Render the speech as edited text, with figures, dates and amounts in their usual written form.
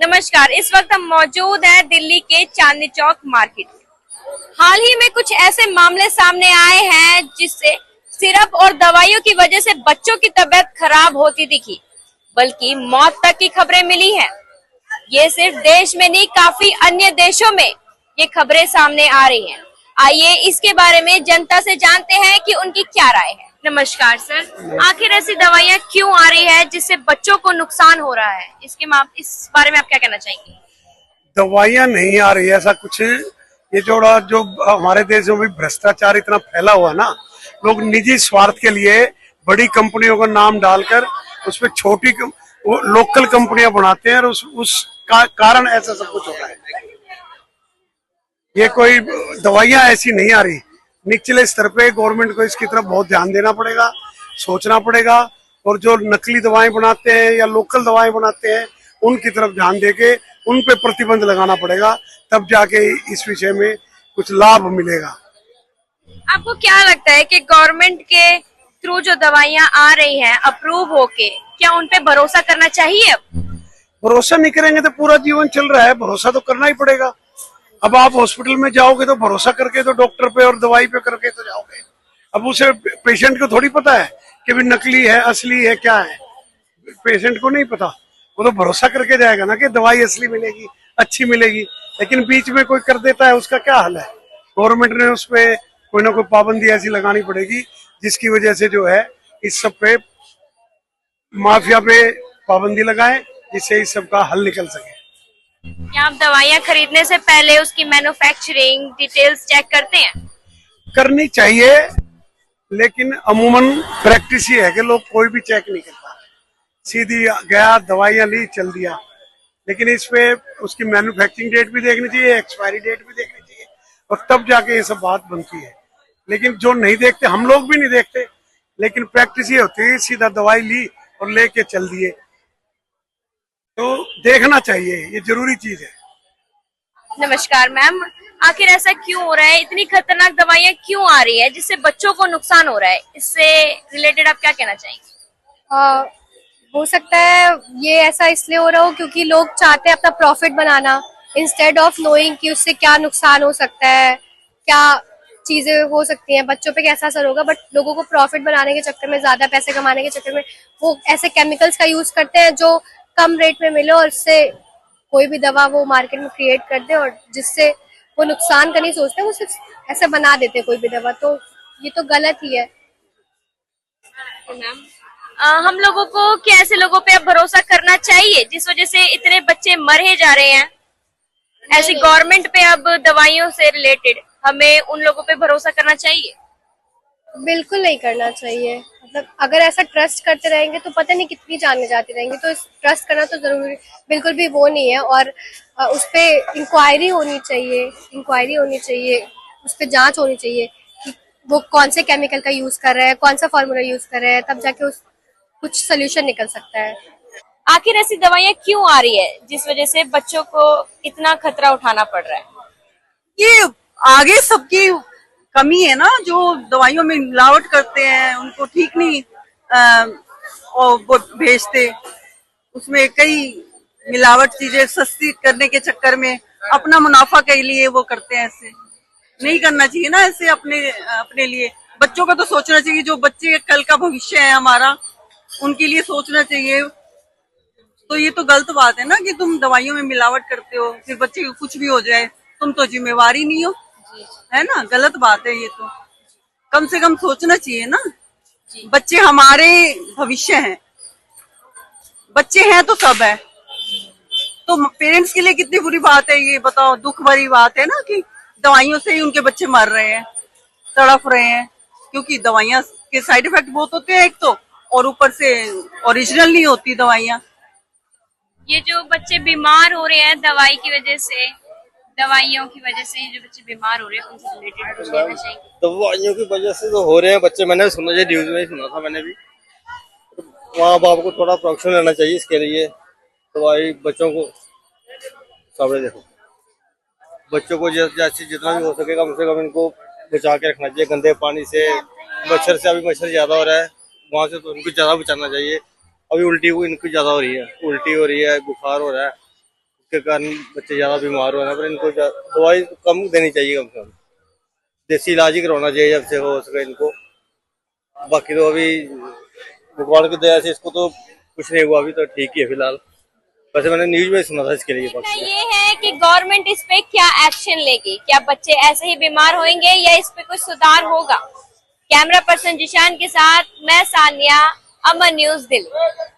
नमस्कार। इस वक्त हम मौजूद हैं दिल्ली के चांदनी चौक मार्केट में। हाल ही में कुछ ऐसे मामले सामने आए हैं जिससे सिरप और दवाइयों की वजह से बच्चों की तबीयत खराब होती दिखी, बल्कि मौत तक की खबरें मिली हैं। ये सिर्फ देश में नहीं, काफी अन्य देशों में ये खबरें सामने आ रही हैं। आइए इसके बारे में जनता से जानते हैं कि उनकी क्या राय है। नमस्कार सर, आखिर ऐसी दवाइयाँ क्यों आ रही है जिससे बच्चों को नुकसान हो रहा है? इस बारे में आप क्या कहना चाहेंगे? दवाइयाँ नहीं आ रही है ऐसा कुछ। ये जो हमारे देश में भी भ्रष्टाचार इतना फैला हुआ ना, लोग निजी स्वार्थ के लिए बड़ी कंपनियों का नाम डालकर उस पर छोटी लोकल कंपनियां बनाते हैं और कारण ऐसा सब कुछ हो रहा है। ये कोई दवाइयाँ ऐसी नहीं आ रही। निचले स्तर पे गवर्नमेंट को इसकी तरफ बहुत ध्यान देना पड़ेगा, सोचना पड़ेगा, और जो नकली दवाएं बनाते हैं या लोकल दवाएं बनाते हैं उनकी तरफ ध्यान देके उन पे प्रतिबंध लगाना पड़ेगा, तब जाके इस विषय में कुछ लाभ मिलेगा। आपको क्या लगता है कि गवर्नमेंट के थ्रू जो दवाइयाँ आ रही हैं अप्रूव होके, क्या उन पे भरोसा करना चाहिए? अब भरोसा नहीं करेंगे तो पूरा जीवन चल रहा है, भरोसा तो करना ही पड़ेगा। अब आप हॉस्पिटल में जाओगे तो भरोसा करके तो डॉक्टर पे और दवाई पे करके तो जाओगे। अब उसे पेशेंट को थोड़ी पता है कि भी नकली है असली है क्या है, पेशेंट को नहीं पता। वो तो भरोसा करके जाएगा ना कि दवाई असली मिलेगी, अच्छी मिलेगी। लेकिन बीच में कोई कर देता है, उसका क्या हाल है? गवर्नमेंट ने उस पर कोई ना कोई पाबंदी ऐसी लगानी पड़ेगी जिसकी वजह से जो है इस सब पे, माफिया पे पाबंदी लगाए, जिससे इस सब का हल निकल सके। क्या आप दवाइयाँ खरीदने से पहले उसकी मैन्युफैक्चरिंग डिटेल्स चेक करते हैं? करनी चाहिए, लेकिन अमूमन प्रैक्टिस ही है कि लोग कोई भी चेक नहीं करता, सीधी गया दवाइयाँ ली चल दिया। लेकिन इस पे उसकी मैन्युफैक्चरिंग डेट भी देखनी चाहिए, एक्सपायरी डेट भी देखनी चाहिए, और तब जाके ये सब बात बनती है। लेकिन जो नहीं देखते, हम लोग भी नहीं देखते, लेकिन प्रैक्टिस ये होती है सीधा दवाई ली और लेके चल दिए। तो देखना चाहिए, ये जरूरी चीज है। नमस्कार मैम, आखिर ऐसा क्यों हो रहा है? इतनी खतरनाक दवाइयाँ क्यों आ रही है जिससे बच्चों को नुकसान हो रहा है? इससे रिलेटेड आप क्या कहना चाहेंगे? हो सकता है ये ऐसा इसलिए हो रहा हो क्योंकि लोग चाहते हैं अपना profit banana, instead of knowing कि उससे क्या नुकसान हो सकता है, क्या चीजें हो सकती हैं, बच्चों पे कैसा असर होगा। बट लोगों को प्रॉफिट बनाने के चक्कर में, ज्यादा पैसे कमाने के चक्कर में वो ऐसे केमिकल्स का यूज करते हैं जो कम रेट में मिले, और इससे कोई भी दवा वो मार्केट में क्रिएट कर दे, और जिससे वो नुकसान का नहीं सोचते, वो सिर्फ ऐसे बना देते कोई भी दवा। तो ये तो गलत ही है। मैम, हम लोगों को क्या ऐसे लोगों पे अब भरोसा करना चाहिए जिस वजह से इतने बच्चे मरे जा रहे हैं? ऐसी गवर्नमेंट पे अब दवाइयों से रिलेटेड हमें उन लोगों पे भरोसा करना चाहिए? बिल्कुल नहीं करना चाहिए। मतलब अगर ऐसा ट्रस्ट करते रहेंगे तो पता नहीं कितनी जाने जाती रहेंगी। तो इस ट्रस्ट करना तो जरूरी बिल्कुल भी वो नहीं है, और उस पे इंक्वायरी होनी चाहिए, उस पे जांच होनी चाहिए कि वो कौन से केमिकल का यूज कर रहे हैं, कौन सा फॉर्मूला यूज कर रहे हैं, तब जाके उस कुछ सोल्यूशन निकल सकता है। आखिर ऐसी दवाइयाँ क्यों आ रही है जिस वजह से बच्चों को इतना खतरा उठाना पड़ रहा है? ये आगे सबकी कमी है ना, जो दवाइयों में मिलावट करते हैं उनको ठीक नहीं और वो भेजते, उसमें कई मिलावट चीजें सस्ती करने के चक्कर में अपना मुनाफा के लिए वो करते हैं। ऐसे नहीं करना चाहिए ना, ऐसे अपने लिए। बच्चों का तो सोचना चाहिए, जो बच्चे कल का भविष्य है हमारा, उनके लिए सोचना चाहिए। तो ये तो गलत बात है ना कि तुम दवाइयों में मिलावट करते हो, फिर बच्चे को कुछ भी हो जाए, तुम तो जिम्मेवार ही नहीं हो, है ना? गलत बात है ये तो। कम से कम सोचना चाहिए ना, बच्चे हमारे भविष्य हैं, बच्चे हैं तो सब है। तो पेरेंट्स के लिए कितनी बुरी बात है ये, बताओ। दुख भरी बात है ना कि दवाइयों से ही उनके बच्चे मर रहे हैं, तड़प रहे हैं, क्योंकि दवाइयां के साइड इफेक्ट बहुत होते हैं एक तो, और ऊपर से ओरिजिनल नहीं होती दवाइयां। ये जो बच्चे बीमार हो रहे हैं दवाइयों की वजह से, जो बच्चे बीमार हो रहे हैं उनसे रिलेटेड कुछ कहना चाहिए? दवाइयों की वजह से तो हो रहे हैं बच्चे। मैंने सुना, ये न्यूज में सुना था मैंने भी। माँ बाप को थोड़ा प्रोटेक्शन लेना चाहिए इसके लिए। दवाई बच्चों को सामने देखो, बच्चों को जैसे जितना भी हो सके कम से कम इनको बचा के रखना चाहिए गंदे पानी से, मच्छर से। अभी मच्छर ज्यादा हो रहा है, वहां से तो इनको ज्यादा बचाना चाहिए। अभी उल्टी इनकी ज्यादा हो रही है, बुखार हो रहा है, उसके कारण बच्चे ज्यादा बीमार हो रहे हैं। पर इनको दवाई कम देनी चाहिए, कम से कम देसी इलाज ही करवाना चाहिए जब से हो सके इनको। बाकी तो अभी भगवान की दया से इसको तो कुछ नहीं हुआ, अभी तो ठीक ही है फिलहाल। वैसे मैंने न्यूज में सुना था इसके लिए। देखना ये है कि गवर्नमेंट इस पे क्या एक्शन लेगी, क्या बच्चे ऐसे ही बीमार होंगे या इस पे कुछ सुधार होगा। कैमरा पर्सन जिशान के साथ मैं सानिया, अमन न्यूज दिल्ली।